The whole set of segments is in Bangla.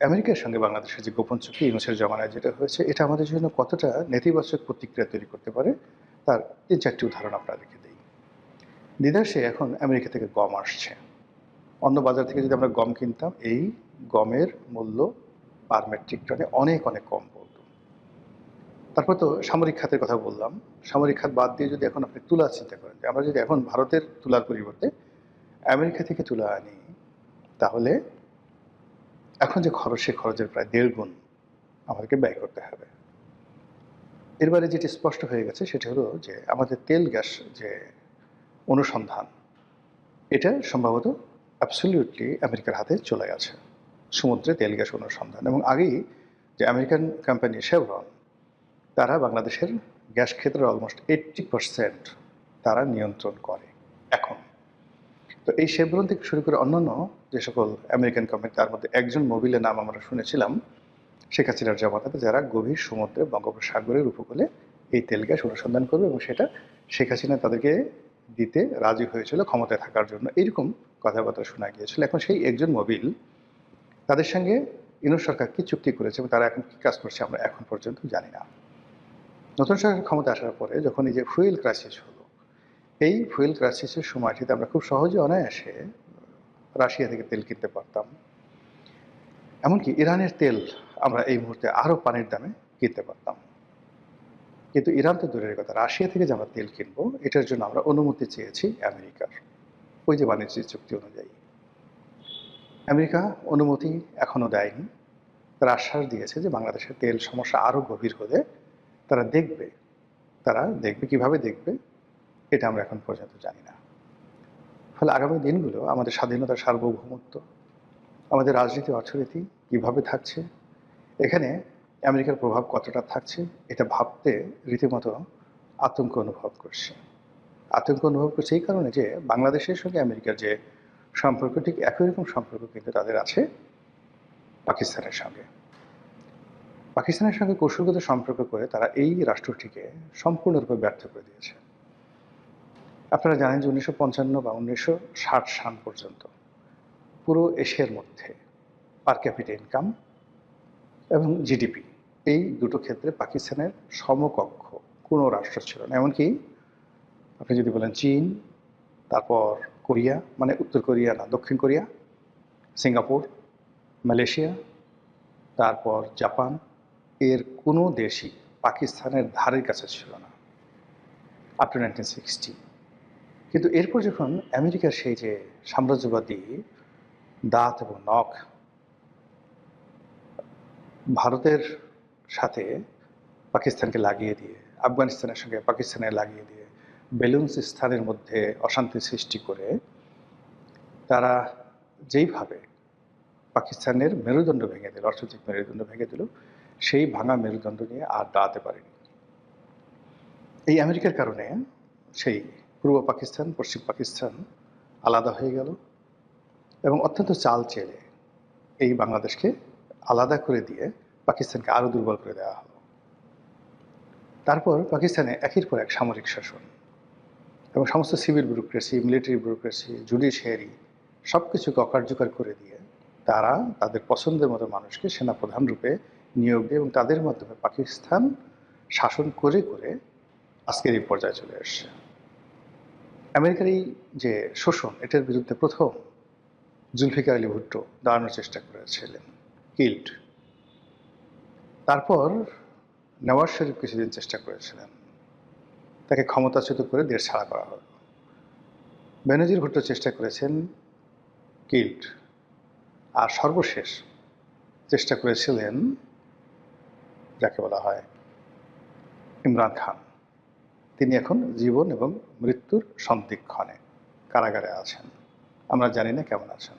আমেরিকার সঙ্গে বাংলাদেশের যে গোপন চুক্তি ইউনূসের জমানায় যেটা হয়েছে, এটা আমাদের জন্য কতটা নেতিবাচক প্রতিক্রিয়া তৈরি করতে পারে, তার ৩-৪টি উদাহরণ আপনাদেরকে দেই। দিদাসে এখন আমেরিকা থেকে গম আসছে। অন্য বাজার থেকে যদি আমরা গম কিনতাম, এই গমের মূল্য পার মেট্রিক টনে অনেক, অনেক কম পড়ত। তারপর তো সামরিক খাতের কথা বললাম। সামরিক খাত বাদ দিয়ে যদি এখন আপনি তুলা চিন্তা করেন, যে আমরা যদি এখন ভারতের তুলার পরিবর্তে আমেরিকা থেকে তুলা আনি, তাহলে এখন যে খরচ, সে খরচের প্রায় ১.৫ গুণ আমাদেরকে ব্যয় করতে হবে। এর বাইরে যেটি স্পষ্ট হয়ে গেছে সেটা হলো যে আমাদের তেল গ্যাস যে অনুসন্ধান, এটা সম্ভবত অ্যাবসলিউটলি আমেরিকার হাতে চলে গেছে। সমুদ্রে তেল গ্যাস অনুসন্ধান, এবং আগেই যে আমেরিকান কোম্পানি শেভরন, তারা বাংলাদেশের গ্যাস ক্ষেত্রের অলমোস্ট 80% তারা নিয়ন্ত্রণ করে এখন। তো এই শেভরন থেকে শুরু করে অন্যান্য যে সকল আমেরিকান কোম্পানি, তার মধ্যে একজন মোবিলের নাম আমরা শুনেছিলাম শেখ হাসিনার জামানাতে, যারা গভীর সমুদ্রে বঙ্গোপসাগরের উপকূলে এই তেল গ্যাস অনুসন্ধান করবে, এবং সেটা শেখ হাসিনা তাদেরকে দিতে রাজি হয়েছিল ক্ষমতায় থাকার জন্য, এরকম কথাবার্তা শোনা গিয়েছিল। এখন সেই একজন মোবিল, তাদের সঙ্গে ইউনূস সরকার কি চুক্তি করেছে এবং তারা এখন কি কাজ করছে আমরা এখন পর্যন্ত জানি না। নতুন সরকার ক্ষমতা আসার পরে যখন এই যে ফুয়েল ক্রাইসিস হলো, এই ফুয়েল ক্রাইসিসের সময়টিতে আমরা খুব সহজে অনায়াসে রাশিয়া থেকে তেল কিনতে পারতাম। এমনকি ইরানের তেল আমরা এই মুহূর্তে আরও পানির দামে কিনতে পারতাম। কিন্তু ইরান তো দূরের কথা, রাশিয়া থেকে যে আমরা তেল কিনবো, এটার জন্য আমরা অনুমতি চেয়েছি আমেরিকার, ওই যে বাণিজ্য চুক্তি অনুযায়ী। আমেরিকা অনুমতি এখনও দেয়নি। তারা আশ্বাস দিয়েছে যে বাংলাদেশের তেল সমস্যা আরও গভীর হলে তারা দেখবে। কীভাবে দেখবে, এটা আমরা এখন পর্যন্ত জানি না। ফলে আগামী দিনগুলো আমাদের স্বাধীনতা, সার্বভৌমত্ব, আমাদের রাজনীতি, অর্থনীতি কীভাবে থাকছে, এখানে আমেরিকার প্রভাব কতটা থাকছে, এটা ভাবতে রীতিমতো আতঙ্ক অনুভব করছি। এই কারণে যে বাংলাদেশের সঙ্গে আমেরিকার যে সম্পর্ক, ঠিক একই রকম সম্পর্ক কিন্তু তাদের আছে পাকিস্তানের সঙ্গে। পাকিস্তানের সঙ্গে কৌশলগত সম্পর্ক করে তারা এই রাষ্ট্রটিকে সম্পূর্ণরূপে ব্যর্থ করে দিয়েছে। আপনারা জানেন যে 1955 বা 1960 সাল পর্যন্ত পুরো এশিয়ার মধ্যে পার ক্যাপিটা ইনকাম এবং জিডিপি, এই দুটো ক্ষেত্রে পাকিস্তানের সমকক্ষ কোনো রাষ্ট্র ছিল না। এমনকি আপনি যদি বলেন চীন, তারপর কোরিয়া, মানে উত্তর কোরিয়া না, দক্ষিণ কোরিয়া, সিঙ্গাপুর, মালয়েশিয়া, তারপর জাপান, এর কোনো দেশই পাকিস্তানের ধারের কাছে ছিল না আপ টু 1960। কিন্তু এরপর যখন আমেরিকার সেই যে সাম্রাজ্যবাদী দাঁত এবং নখ ভারতের সাথে পাকিস্তানকে লাগিয়ে দিয়ে, আফগানিস্তানের সঙ্গে পাকিস্তানে লাগিয়ে দিয়ে, বেলুচিস্তানের মধ্যে অশান্তি সৃষ্টি করে, তারা যেইভাবে পাকিস্তানের মেরুদণ্ড ভেঙে দিল, অর্থনৈতিক মেরুদণ্ড ভেঙে দিল, সেই ভাঙা মেরুদণ্ড নিয়ে আর দাঁড়াতে পারেনি। এই আমেরিকার কারণে সেই পূর্ব পাকিস্তান, পশ্চিম পাকিস্তান আলাদা হয়ে গেল, এবং অত্যন্ত চাল চেলে এই বাংলাদেশকে আলাদা করে দিয়ে পাকিস্তানকে আরও দুর্বল করে দেওয়া হলো। তারপর পাকিস্তানে একের পর এক সামরিক শাসন এবং সমস্ত civil bureaucracy, military bureaucracy, judiciary সব কিছুকে অকার্যকর করে দিয়ে তারা তাদের পছন্দের মতো মানুষকে সেনাপ্রধান রূপে নিয়োগ দেয়, এবং তাদের মাধ্যমে পাকিস্তান শাসন করে করে আজকের এই পর্যায়ে চলে আসছে। আমেরিকার এই যে শোষণ, এটার বিরুদ্ধে প্রথম জুলফিকার আলী ভুট্টো দাঁড়ানোর চেষ্টা করেছিলেন, কিল্ড। তারপর নওয়াজ শরীফ কিছুদিন চেষ্টা করেছিলেন, তাকে ক্ষমতাচ্যুত করে দেশ ছাড়া করা হলো। বেনজির ভুট্টো চেষ্টা করেছেন, কিল্ড। আর সর্বশেষ চেষ্টা করেছিলেন যাকে বলা হয় ইমরান খান। তিনি এখন জীবন এবং মৃত্যুর সন্ধিক্ষণে কারাগারে আছেন, আমরা জানি না কেমন আছেন।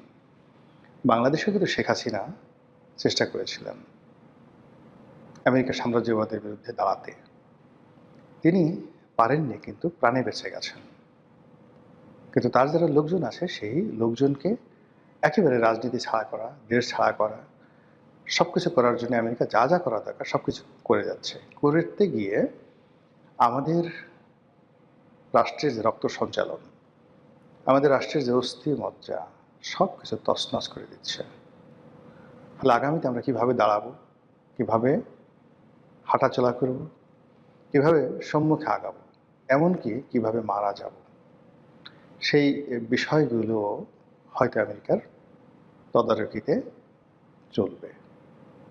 বাংলাদেশেও কিন্তু শেখ হাসিনা চেষ্টা করেছিলেন আমেরিকার সাম্রাজ্যবাদের বিরুদ্ধে দাঁড়াতে, তিনি পারেননি, কিন্তু প্রাণে বেঁচে গেছেন। কিন্তু তার যারা লোকজন আছে, সেই লোকজনকে একেবারে রাজনীতি ছাড়া করা, দেশ ছাড়া করা, সব কিছু করার জন্য আমেরিকা যা যা করা দরকার সব কিছু করে যাচ্ছে। করতে গিয়ে আমাদের রাষ্ট্রের যে রক্ত সঞ্চালন, আমাদের রাষ্ট্রের যে অস্থি মজ্জা, সব কিছু তছনছ করে দিচ্ছে। তাহলে আগামীতে আমরা কিভাবে দাঁড়াবো, কিভাবে হাঁটাচলা করব, কিভাবে সম্মুখে আগাবো, এমনকি কিভাবে মারা যাব, সেই বিষয়গুলো হয়তো আমেরিকার তদারকিতে চলবে।